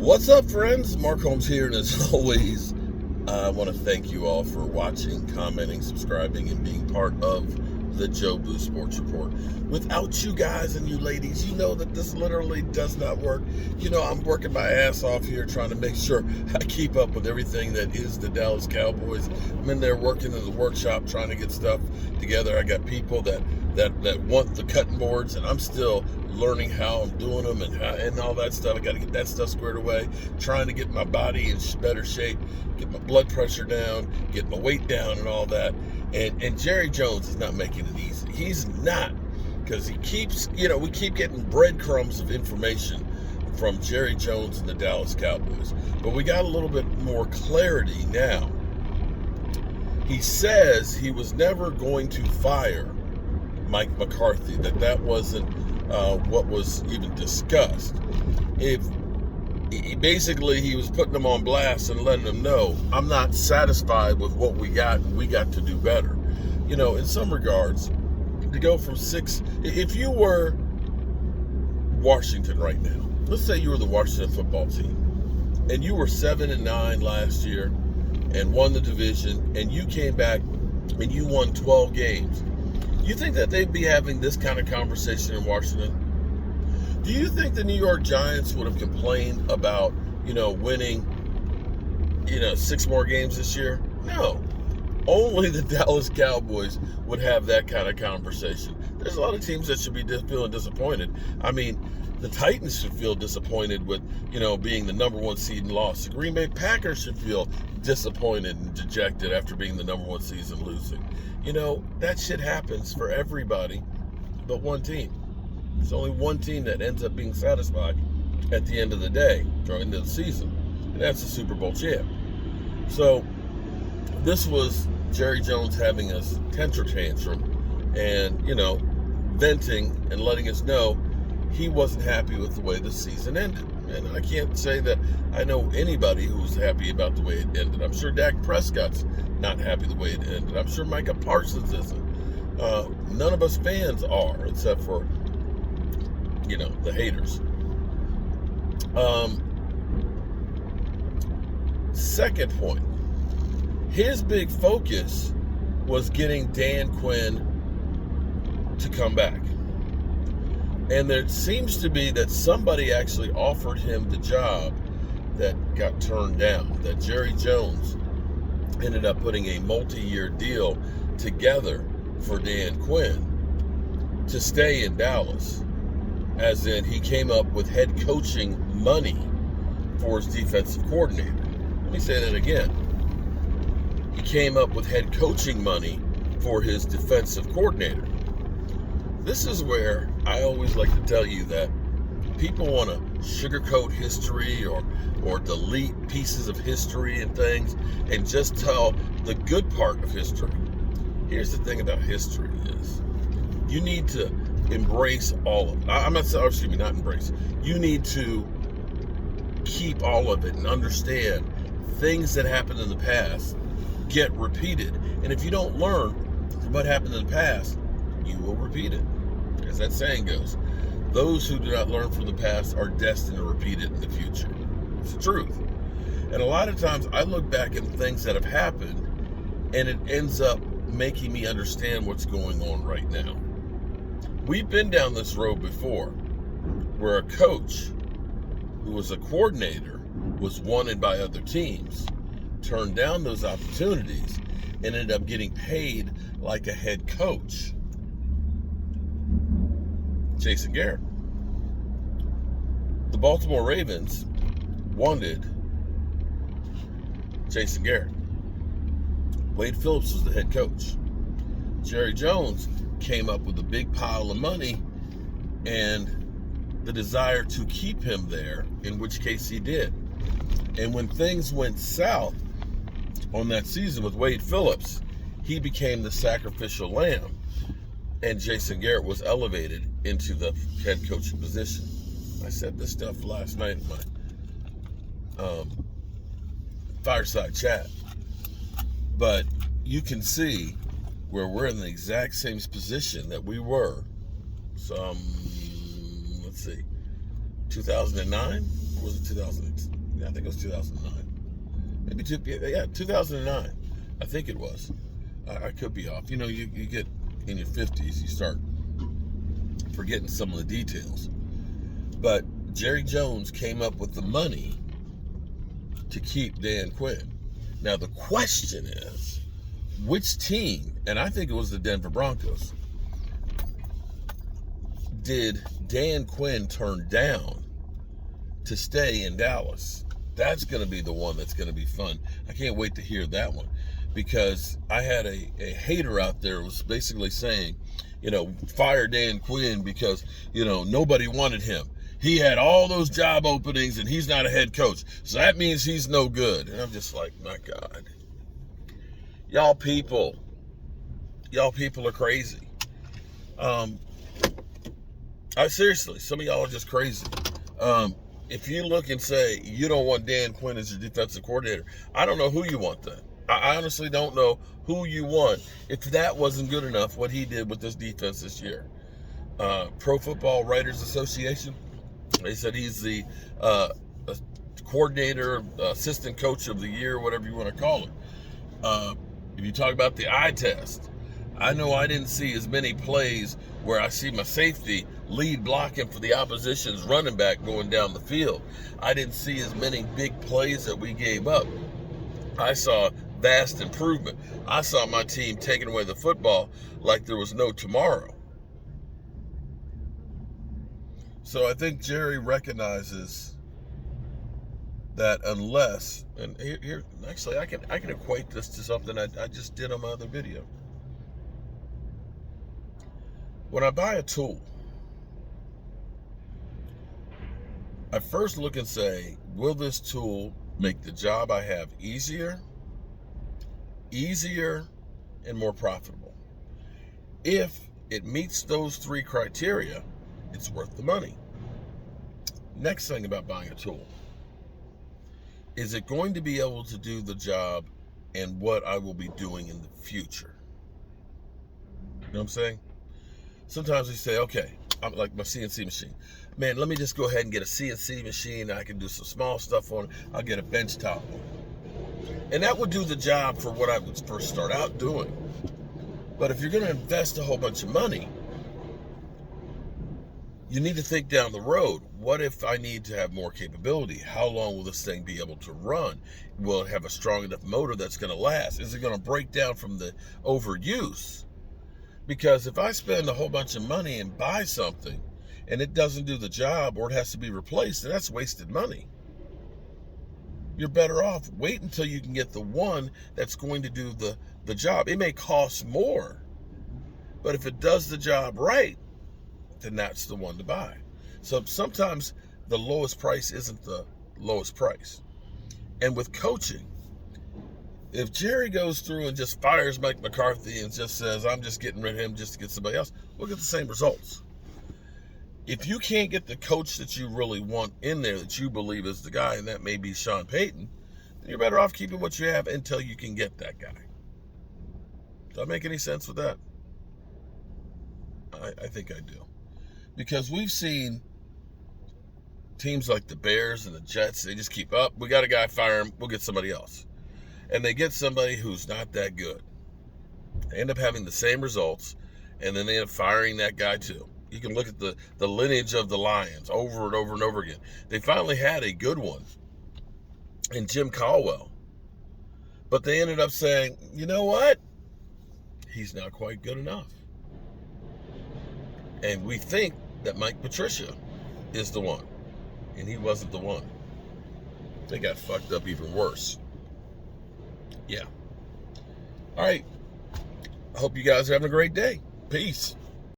What's up, friends? Mark Holmes here, and as always, I want to thank you all for watching, commenting, subscribing, and being part of the Joe Blue Sports Report. Without you guys and you ladies, you know that this literally does not work. You know, I'm working my ass off here trying to make sure I keep up with everything that is the Dallas Cowboys. I'm in there working in the workshop trying to get stuff together. I got people that want the cutting boards, and I'm still learning how I'm doing them and all that stuff. I got to get that stuff squared away, trying to get my body in better shape, get my blood pressure down, get my weight down and all that. And Jerry Jones is not making it easy. He's not, because he keeps, we keep getting breadcrumbs of information from Jerry Jones and the Dallas Cowboys. But we got a little bit more clarity now. He says he was never going to fire Mike McCarthy, that wasn't what was even discussed. Basically, he was putting them on blast and letting them know, I'm not satisfied with what we got, and we got to do better. In some regards, to go from 6, if you were Washington right now, let's say you were the Washington football team, and you were 7-9 last year and won the division, and you came back and you won 12 games. You think that they'd be having this kind of conversation in Washington? Do you think the New York Giants would have complained about, winning, 6 more games this year? No. Only the Dallas Cowboys would have that kind of conversation. There's a lot of teams that should be feeling disappointed. I mean, the Titans should feel disappointed with, being the number 1 seed and loss. The Green Bay Packers should feel disappointed and dejected after being the number 1 seed and losing. That shit happens for everybody but one team. It's only one team that ends up being satisfied at the end of the day, during the season, and that's the Super Bowl champ. So this was Jerry Jones having a temper tantrum and, venting and letting us know he wasn't happy with the way the season ended. And I can't say that I know anybody who's happy about the way it ended. I'm sure Dak Prescott's not happy the way it ended. I'm sure Micah Parsons isn't. None of us fans are, except for, the haters. Second point, his big focus was getting Dan Quinn to come back. And there seems to be that somebody actually offered him the job that got turned down, that Jerry Jones ended up putting a multi-year deal together for Dan Quinn to stay in Dallas, as in he came up with head coaching money for his defensive coordinator. Let me say that again. He came up with head coaching money for his defensive coordinator. This is where I always like to tell you that people want to sugarcoat history or delete pieces of history and things and just tell the good part of history. Here's the thing about history is you need to embrace all of it. Not embrace. You need to keep all of it and understand things that happened in the past get repeated. And if you don't learn from what happened in the past, you will repeat it. As that saying goes, those who do not learn from the past are destined to repeat it in the future. It's the truth. And a lot of times I look back at things that have happened and it ends up making me understand what's going on right now. We've been down this road before where a coach who was a coordinator was wanted by other teams, turned down those opportunities, and ended up getting paid like a head coach. Jason Garrett. The Baltimore Ravens wanted Jason Garrett. Wade Phillips was the head coach. Jerry Jones came up with a big pile of money and the desire to keep him there, in which case he did. And when things went south on that season with Wade Phillips, he became the sacrificial lamb, and Jason Garrett was elevated into the head coaching position. I said this stuff last night in my fireside chat, but you can see where we're in the exact same position that we were some, 2009, was it 2000? Yeah, I think it was 2009. Maybe 2009. I think it was. I could be off. You know, you get in your 50s, you start forgetting some of the details. But Jerry Jones came up with the money to keep Dan Quinn. Now the question is, which team, and I think it was the Denver Broncos, did Dan Quinn turn down to stay in Dallas? That's going to be the one that's going to be fun. I can't wait to hear that one, because I had a hater out there who was basically saying, you know, fire Dan Quinn because, you know, nobody wanted him. He had all those job openings and he's not a head coach. So that means he's no good. And I'm just like, my God. Y'all people are crazy. Seriously, some of y'all are just crazy. If you look and say you don't want Dan Quinn as your defensive coordinator, I don't know who you want then. I honestly don't know who you want if that wasn't good enough, what he did with this defense this year. Pro Football Writers Association, they said he's the coordinator, assistant coach of the year, whatever you want to call it. If you talk about the eye test, I know I didn't see as many plays where I see my safety lead blocking for the opposition's running back going down the field. I didn't see as many big plays that we gave up. I saw vast improvement. I saw my team taking away the football like there was no tomorrow. So I think Jerry recognizes that unless, and here actually I can equate this to something I just did on my other video. When I buy a tool, I first look and say, will this tool make the job I have easier, and more profitable? If it meets those three criteria, it's worth the money. Next thing about buying a tool, is it going to be able to do the job and what I will be doing in the future? You know what I'm saying? Sometimes we say, okay, I'm like my CNC machine. Man, let me just go ahead and get a CNC machine. I can do some small stuff on it. I'll get a bench top one. And that would do the job for what I would first start out doing. But if you're going to invest a whole bunch of money, you need to think down the road. What if I need to have more capability? How long will this thing be able to run? Will it have a strong enough motor that's going to last? Is it going to break down from the overuse? Because if I spend a whole bunch of money and buy something and it doesn't do the job, or it has to be replaced, then that's wasted money. You're better off wait until you can get the one that's going to do the job. It may cost more, but if it does the job right, then that's the one to buy. So sometimes the lowest price isn't the lowest price. And with coaching, if Jerry goes through and just fires Mike McCarthy and just says, I'm just getting rid of him just to get somebody else, we'll get the same results. If you can't get the coach that you really want in there, that you believe is the guy, and that may be Sean Payton, then you're better off keeping what you have until you can get that guy. Does that make any sense with that? I think I do. Because we've seen teams like the Bears and the Jets, they just keep up. We got a guy, fire him, we'll get somebody else. And they get somebody who's not that good. They end up having the same results, and then they end up firing that guy too. You can look at the lineage of the Lions over and over and over again. They finally had a good one in Jim Caldwell. But they ended up saying, you know what? He's not quite good enough. And we think that Mike Patricia is the one. And he wasn't the one. They got fucked up even worse. Yeah. All right. I hope you guys are having a great day. Peace.